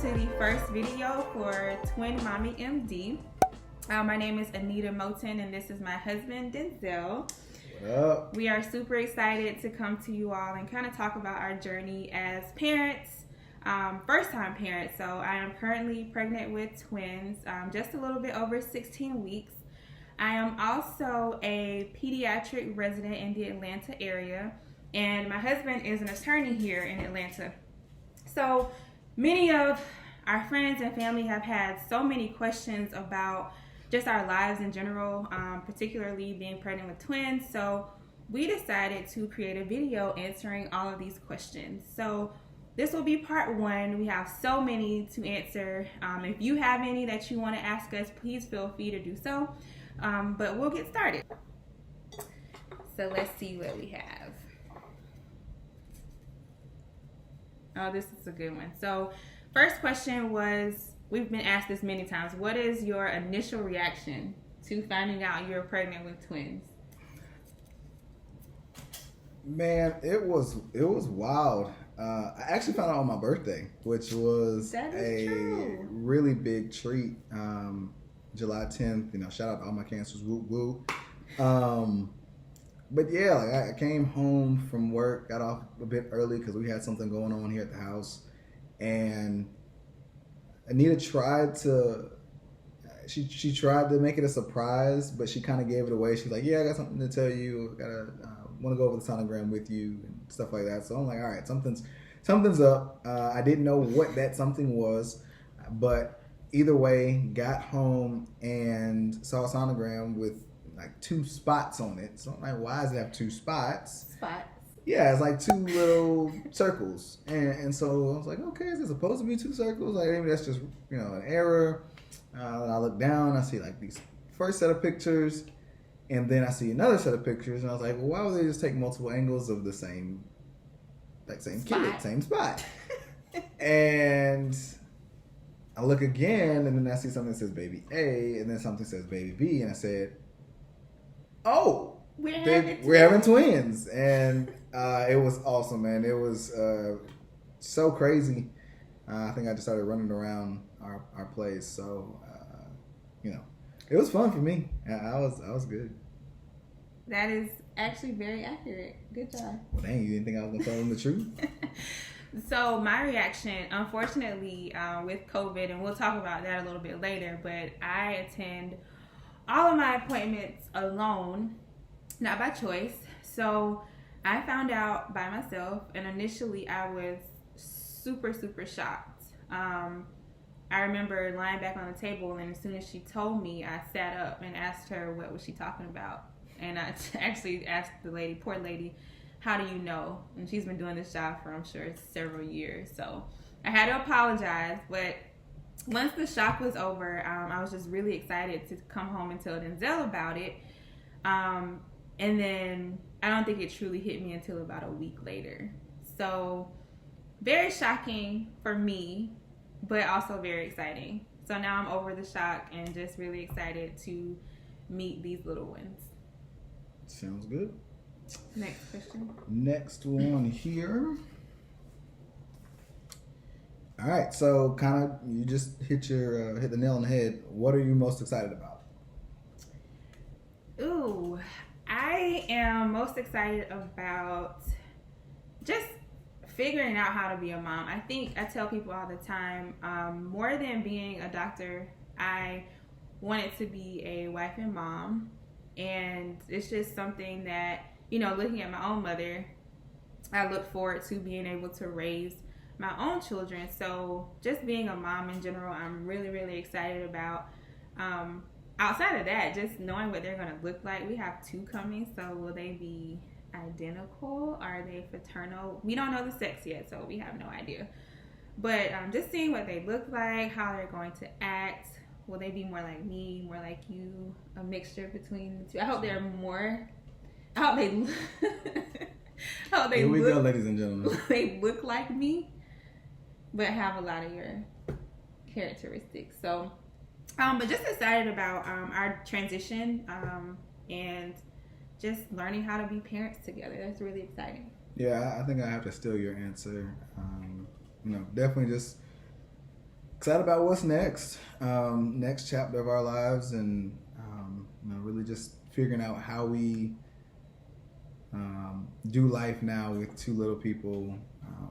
to the first video for TwinMommyMD. My name is Anita Moten, and this is my husband, Denzel. What up? We are super excited to come to you all and kind of talk about our journey as parents, first-time parents. So I am currently pregnant with twins, just a little bit over 16 weeks. I am also a pediatric resident in the Atlanta area, and my husband is an attorney here in Atlanta. So many of our friends and family have had so many questions about just our lives in general, particularly being pregnant with twins. So we decided to create a video answering all of these questions. So this will be part one. We have so many to answer. If you have any that you want to ask us, please feel free to do so. But we'll get started. So let's see what we have. Oh, this is a good one. So first question was, we've been asked this many times, what is your initial reaction to finding out you're pregnant with twins? Man, it was wild. I actually found out on my birthday, which was really big treat. July 10th, shout out to all my cancers, woo woo. But yeah, I came home from work, got off a bit early because we had something going on here at the house, and Anita tried to make it a surprise, but she kind of gave it away. She's like, "Yeah, I got something to tell you. Want to go over the sonogram with you and stuff like that." So I'm like, "All right, something's up." I didn't know what that something was, but either way, got home and saw a sonogram with like 2 spots on it. So I'm like, why does it have 2 spots? Yeah, it's like 2 little circles. And so I was like, okay, is it supposed to be 2 circles? Like, maybe that's just, an error. I look down, I see like these first set of pictures, and then I see another set of pictures, and I was like, well, why would they just take multiple angles of the same kid, same spot? And I look again, and then I see something that says baby A, and then something says baby B, and I said, oh, we're having twins. And it was awesome, man. It was so crazy. I think I just started running around our place. So, it was fun for me. I was good. That is actually very accurate. Good job. Well, dang, you didn't think I was going to tell them the truth? So my reaction, unfortunately, with COVID, and we'll talk about that a little bit later, but I attend all of my appointments alone, not by choice. So I found out by myself, and initially I was super, super shocked. I remember lying back on the table, and as soon as she told me, I sat up and asked her what was she talking about. And I actually asked the lady, poor lady, how do you know? And she's been doing this job for, I'm sure, several years. So I had to apologize, but once the shock was over, I was just really excited to come home and tell Denzel about it. And then I don't think it truly hit me until about a week later. So very shocking for me, but also very exciting. So now I'm over the shock and just really excited to meet these little ones. Sounds good. Next question. Next one here. All right, so kind of you just hit the nail on the head. What are you most excited about? Ooh, I am most excited about just figuring out how to be a mom. I think I tell people all the time, more than being a doctor, I wanted to be a wife and mom. And it's just something that, looking at my own mother, I look forward to being able to raise my own children. So just being a mom in general, I'm really, really excited about. Outside of that, just knowing what they're going to look like. We have 2 coming, so will they be identical? Are they fraternal? We don't know the sex yet, so we have no idea. But just seeing what they look like, how they're going to act. Will they be more like me, more like you? A mixture between the 2. I hope they're more. I hope they. Here we go, ladies and gentlemen. They look like me, but have a lot of your characteristics. So, but just excited about our transition and just learning how to be parents together. That's really exciting. Yeah, I think I have to steal your answer. Definitely just excited about what's next. Next chapter of our lives, and really just figuring out how we do life now with two little people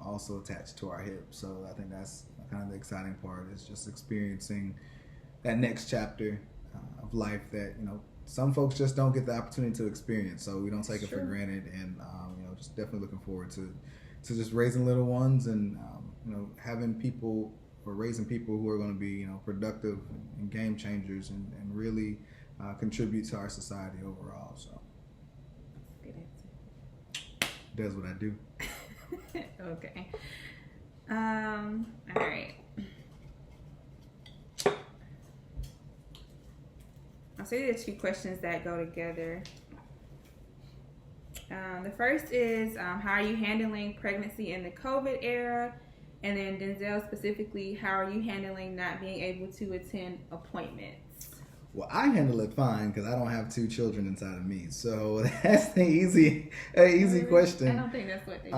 also attached to our hip. So I think that's kind of the exciting part, is just experiencing that next chapter of life that some folks just don't get the opportunity to experience. So we don't take it for granted, and just definitely looking forward to just raising little ones, and having people, or raising people who are going to be productive and game changers, and really contribute to our society overall. So that's what I do. Okay. All right. I'll say the two questions that go together. The first is, how are you handling pregnancy in the COVID era? And then Denzel specifically, how are you handling not being able to attend appointments? Well, I handle it fine because I don't have two children inside of me, so that's the easy question. I don't think that's what they do.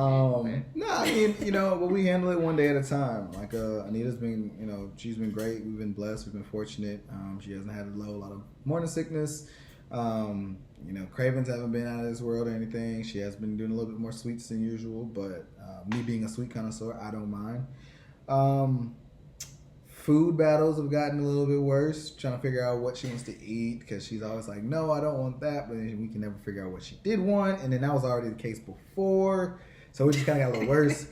No, I mean, but we handle it one day at a time. Like Anita's been, she's been great. We've been blessed. We've been fortunate. She hasn't had a lot of morning sickness. Cravings haven't been out of this world or anything. She has been doing a little bit more sweets than usual, but me being a sweet connoisseur, I don't mind. Food battles have gotten a little bit worse, trying to figure out what she wants to eat, because she's always like, no, I don't want that, but then we can never figure out what she did want, and then that was already the case before, so it just kind of got a little worse.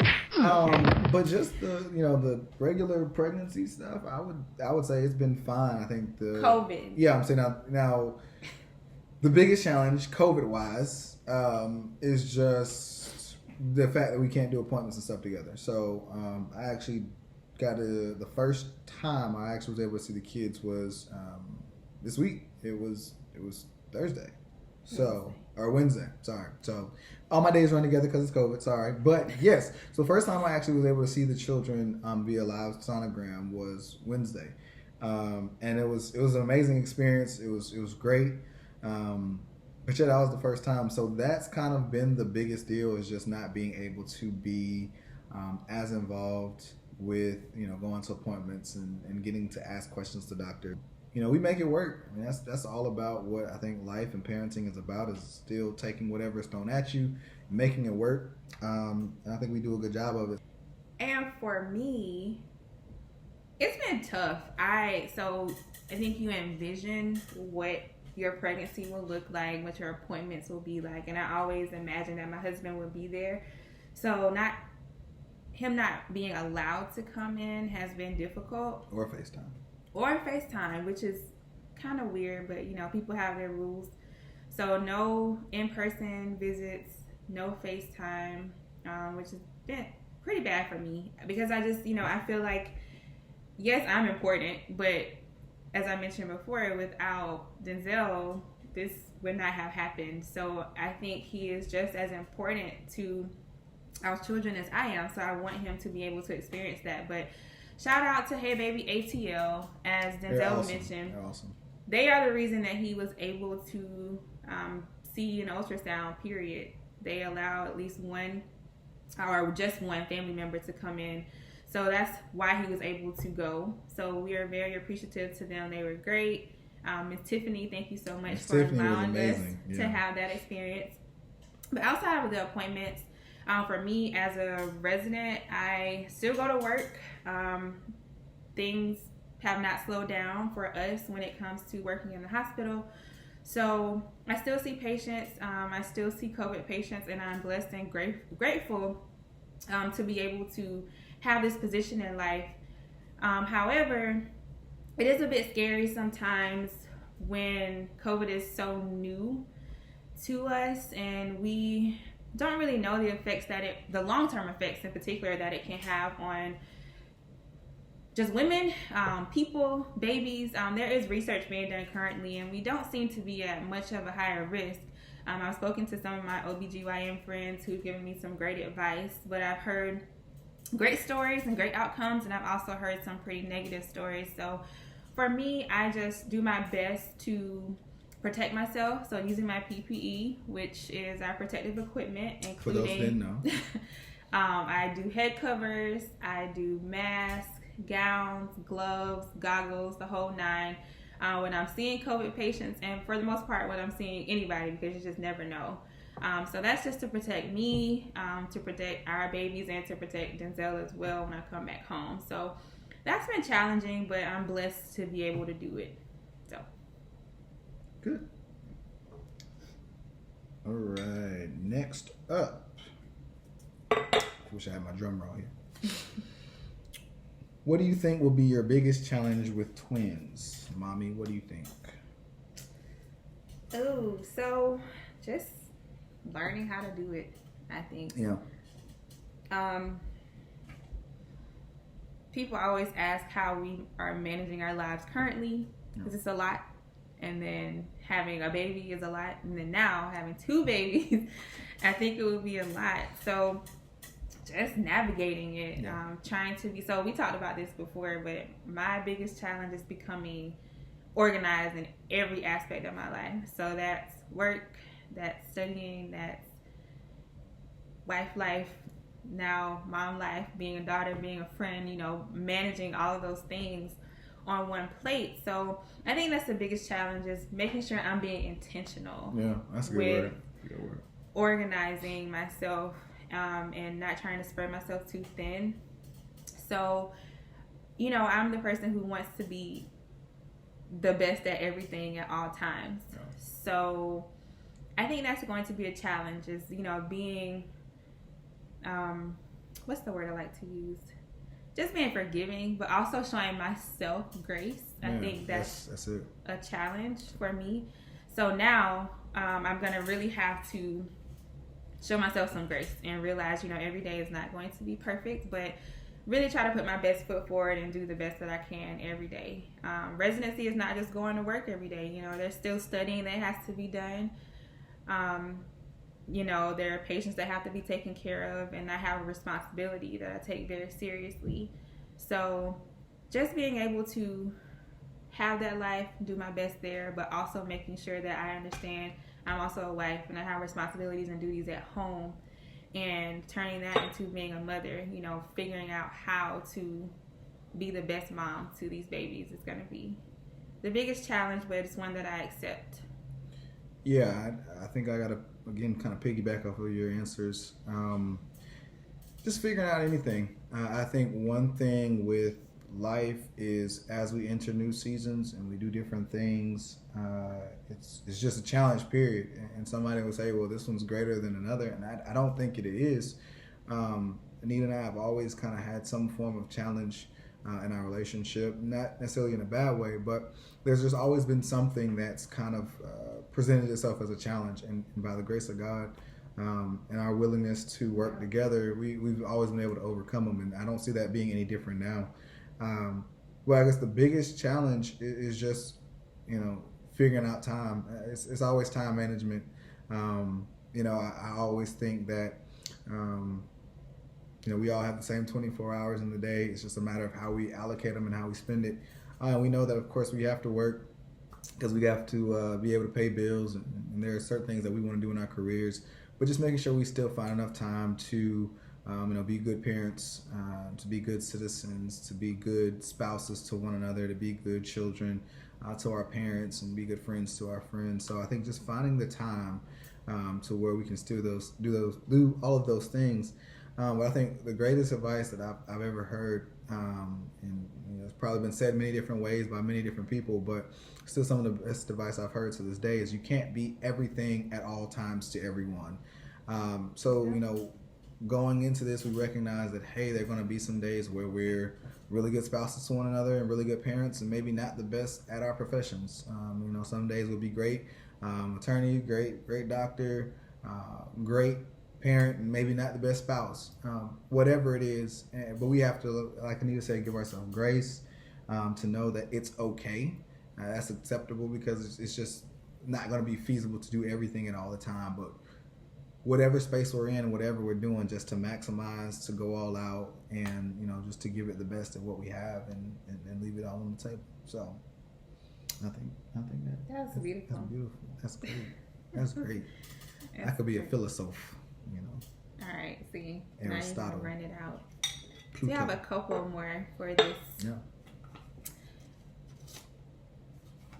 But just the regular pregnancy stuff, I would say it's been fine. I think the COVID. Yeah, I'm saying now the biggest challenge, COVID-wise, is just the fact that we can't do appointments and stuff together. So I actually the first time I actually was able to see the kids was this week. It was Thursday. Or Wednesday. Sorry. So all my days run together because it's COVID. Sorry. But yes. So the first time I actually was able to see the children via live sonogram was Wednesday. And it was an amazing experience. It was great. But yeah, that was the first time. So that's kind of been the biggest deal, is just not being able to be as involved with going to appointments and getting to ask questions to doctor. We make it work. I mean, that's all about what I think life and parenting is about, is still taking whatever is thrown at you, making it work. And I think we do a good job of it. And for me, it's been tough. I think you envision what your pregnancy will look like, what your appointments will be like, and I always imagined that my husband would be there. So him not being allowed to come in has been difficult. Or FaceTime, which is kind of weird, but people have their rules. So no in-person visits, no FaceTime, which has been pretty bad for me, because I just, I feel like, yes, I'm important, but as I mentioned before, without Denzel, this would not have happened. So I think he is just as important to our children as I am, so I want him to be able to experience that. But shout out to Hey Baby ATL, as Denzel mentioned. They're awesome. They are the reason that he was able to see an ultrasound, period. They allow at least one, or just one family member to come in. So that's why he was able to go. So we are very appreciative to them. They were great. Miss Tiffany, thank you so much for allowing us to have that experience. But outside of the appointments, for me as a resident, I still go to work. Things have not slowed down for us when it comes to working in the hospital. So I still see patients. I still see COVID patients, and I'm blessed and grateful to be able to have this position in life. However, it is a bit scary sometimes when COVID is so new to us, and we don't really know the effects the long-term effects in particular that it can have on just women, people, babies. There is research being done currently, and we don't seem to be at much of a higher risk. I've spoken to some of my OBGYN friends who've given me some great advice, but I've heard great stories and great outcomes, and I've also heard some pretty negative stories. So for me, I just do my best to protect myself. So using my PPE, which is our protective equipment, including For those who didn't know. I do head covers, I do masks, gowns, gloves, goggles, the whole nine. When I'm seeing COVID patients, and for the most part, when I'm seeing anybody, because you just never know. So that's just to protect me, to protect our babies, and to protect Denzel as well when I come back home. So that's been challenging, but I'm blessed to be able to do it. So good. All right, next up. I wish I had my drum roll here. What do you think will be your biggest challenge with twins? Mommy, what do you think? Oh, so just learning how to do it, I think. Yeah. People always ask how we are managing our lives currently, because it's a lot. And then having a baby is a lot. And then now having 2 babies, I think it would be a lot. So just navigating it, trying to be, so we talked about this before, but my biggest challenge is becoming organized in every aspect of my life. So that's work, that's studying, that's wife life, now mom life, being a daughter, being a friend, managing all of those things on one plate. So I think that's the biggest challenge, is making sure I'm being intentional. Yeah, that's a good word. Organizing myself, and not trying to spread myself too thin. So, I'm the person who wants to be the best at everything at all times. Yeah. So I think that's going to be a challenge, is, being, what's the word I like to use? Just being forgiving, but also showing myself grace. I think that's it. A challenge for me. So now I'm going to really have to show myself some grace and realize, every day is not going to be perfect, but really try to put my best foot forward and do the best that I can every day. Residency is not just going to work every day. There's still studying that has to be done. There are patients that have to be taken care of, and I have a responsibility that I take very seriously. So just being able to have that life, do my best there, but also making sure that I understand I'm also a wife and I have responsibilities and duties at home, and turning that into being a mother, figuring out how to be the best mom to these babies is going to be the biggest challenge, but it's one that I accept. Yeah, I think I got to, again, kind of piggyback off of your answers. Just figuring out anything. I think one thing with life is, as we enter new seasons and we do different things, it's just a challenge period. And somebody will say, well, this one's greater than another. And I don't think it is. Anita and I have always kind of had some form of challenge in our relationship, not necessarily in a bad way, but there's just always been something that's kind of presented itself as a challenge. And by the grace of God, and our willingness to work together, we've always been able to overcome them. And I don't see that being any different now. Well, I guess the biggest challenge is just, figuring out time. It's always time management. I always think that, we all have the same 24 hours in the day. It's just a matter of how we allocate them and how we spend it. We know that, of course, we have to work because we have to be able to pay bills, and there are certain things that we want to do in our careers, but just making sure we still find enough time to be good parents, to be good citizens, to be good spouses to one another, to be good children to our parents, and be good friends to our friends. So I think just finding the time to where we can still do all of those things. But I think the greatest advice that I've ever heard, and it's probably been said many different ways by many different people, but still some of the best advice I've heard to this day is you can't be everything at all times to everyone. Going into this, we recognize that, hey, there are going to be some days where we're really good spouses to one another and really good parents, and maybe not the best at our professions. Some days will be great attorney, great doctor, great parent, and maybe not the best spouse. Whatever it is, but we have to, like Anita said, give ourselves grace to know that it's okay. That's acceptable, because it's just not going to be feasible to do everything and all the time, but whatever space we're in, whatever we're doing, just to maximize, to go all out, and just to give it the best of what we have, and leave it all on the table. So I think that's beautiful. That's beautiful. That's great. That's great. I could be a philosopher. All right, see, Aristotle. Now you can run it out. We have a couple more for this. Yeah.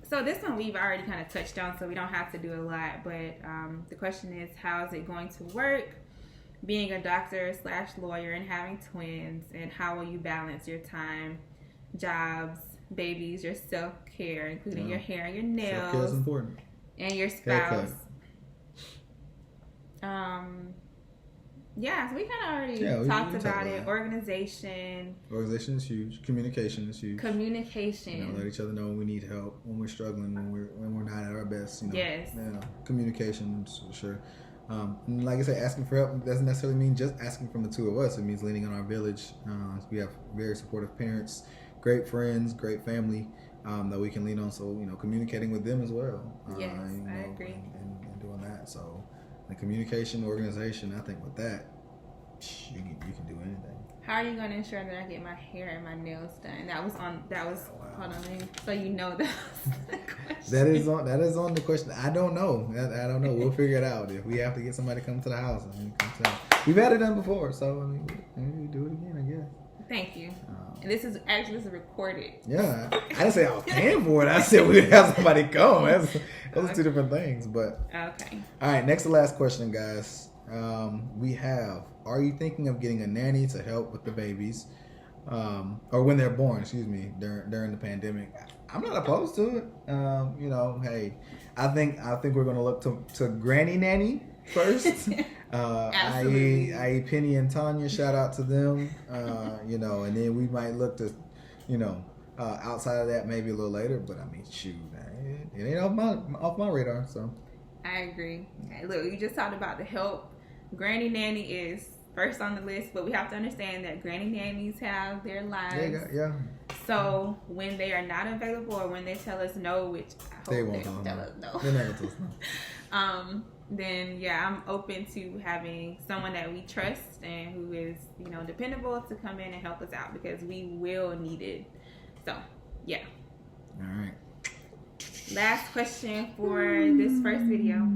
So this one we've already kind of touched on, so we don't have to do a lot. But the question is, how is it going to work being a doctor/lawyer and having twins, and how will you balance your time, jobs, babies, your self-care, including your hair and your nails, self-care is important, and your spouse. Yeah, so we kind of already talked about it. Organization is huge. Communication is huge. Communication. Let each other know when we need help, when we're struggling, when we're not at our best. Yes. Communication for sure. And like I said, asking for help doesn't necessarily mean just asking from the two of us. It means leaning on our village. We have very supportive parents, great friends, great family that we can lean on. So communicating with them as well. Yes, I agree. And doing that. So the communication, organization. I think with that, you can do anything. How are you going to ensure that I get my hair and my nails done? Hold on, so that is on the question. I don't know. I don't know. We'll figure it out. If we have to get somebody to come to the house, we've had it done before, so we do it again, I guess. Thank you. And this is recorded. Yeah, I didn't say I was paying for it. I said we'd have somebody come. Those are two different things. But okay. All right. Next to last question, guys. We have: are you thinking of getting a nanny to help with the babies, or when they're born? Excuse me, during the pandemic. I'm not opposed to it. Hey, I think we're gonna look to Granny Nanny first. I.e. Penny and Tanya, shout out to them. And then we might look to, outside of that maybe a little later. But I mean, shoot, it ain't off my radar. So I agree. Look, you just talked about the help. Granny Nanny is first on the list, but we have to understand that granny nannies have their lives. Yeah. So when they are not available, or when they tell us no, which I hope they won't tell us no. They're not gonna tell us no. Then I'm open to having someone that we trust and who is, dependable to come in and help us out, because we will need it. So, yeah. All right. Last question for this first video.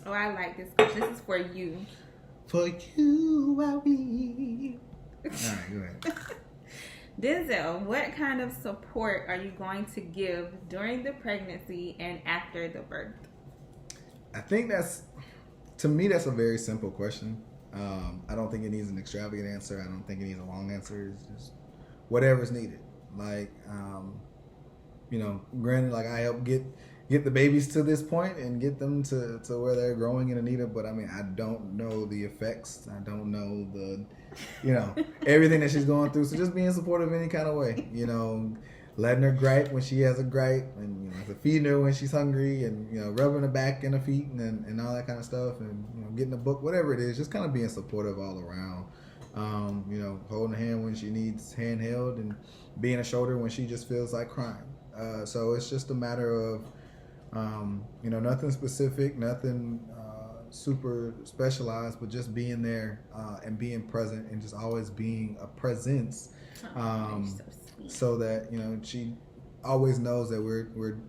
Oh, I like this question. This is for you. For you, I will. All right, go ahead. Denzel, what kind of support are you going to give during the pregnancy and after the birth? I think that's a very simple question. I don't think it needs an extravagant answer. I don't think it needs a long answer. It's just whatever's needed. Like, granted, like I help get the babies to this point and get them to where they're growing in Anita, but I mean, I don't know the effects. I don't know the, everything that she's going through. So just being supportive in any kind of way, letting her gripe when she has a gripe, and feeding her when she's hungry, and rubbing her back and her feet and all that kind of stuff, and getting a book, whatever it is, just kind of being supportive all around. Holding her hand when she needs handheld, and being a shoulder when she just feels like crying. So it's just a matter of, nothing specific, nothing super specialized, but just being there and being present, and just always being a presence, so that she always knows that we're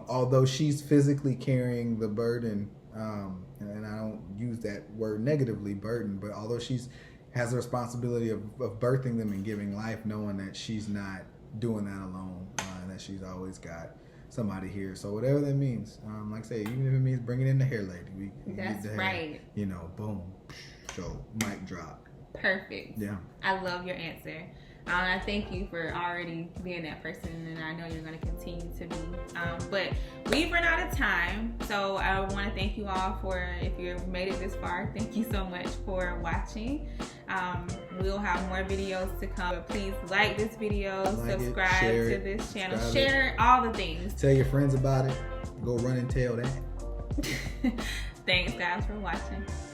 although she's physically carrying the burden, and I don't use that word negatively, burden, but although has the responsibility of birthing them and giving life, knowing that she's not doing that alone, and that she's always got somebody here. So whatever that means, like I say, even if it means bringing in the hair lady, that's right. Boom, so mic drop. Perfect. Yeah. I love your answer. I thank you for already being that person, and I know you're going to continue to be. But we've run out of time, so I want to thank you all for, if you've made it this far, thank you so much for watching. We'll have more videos to come. But please like this video, subscribe to this channel, share all the things. Tell your friends about it. Go run and tell that. Thanks, guys, for watching.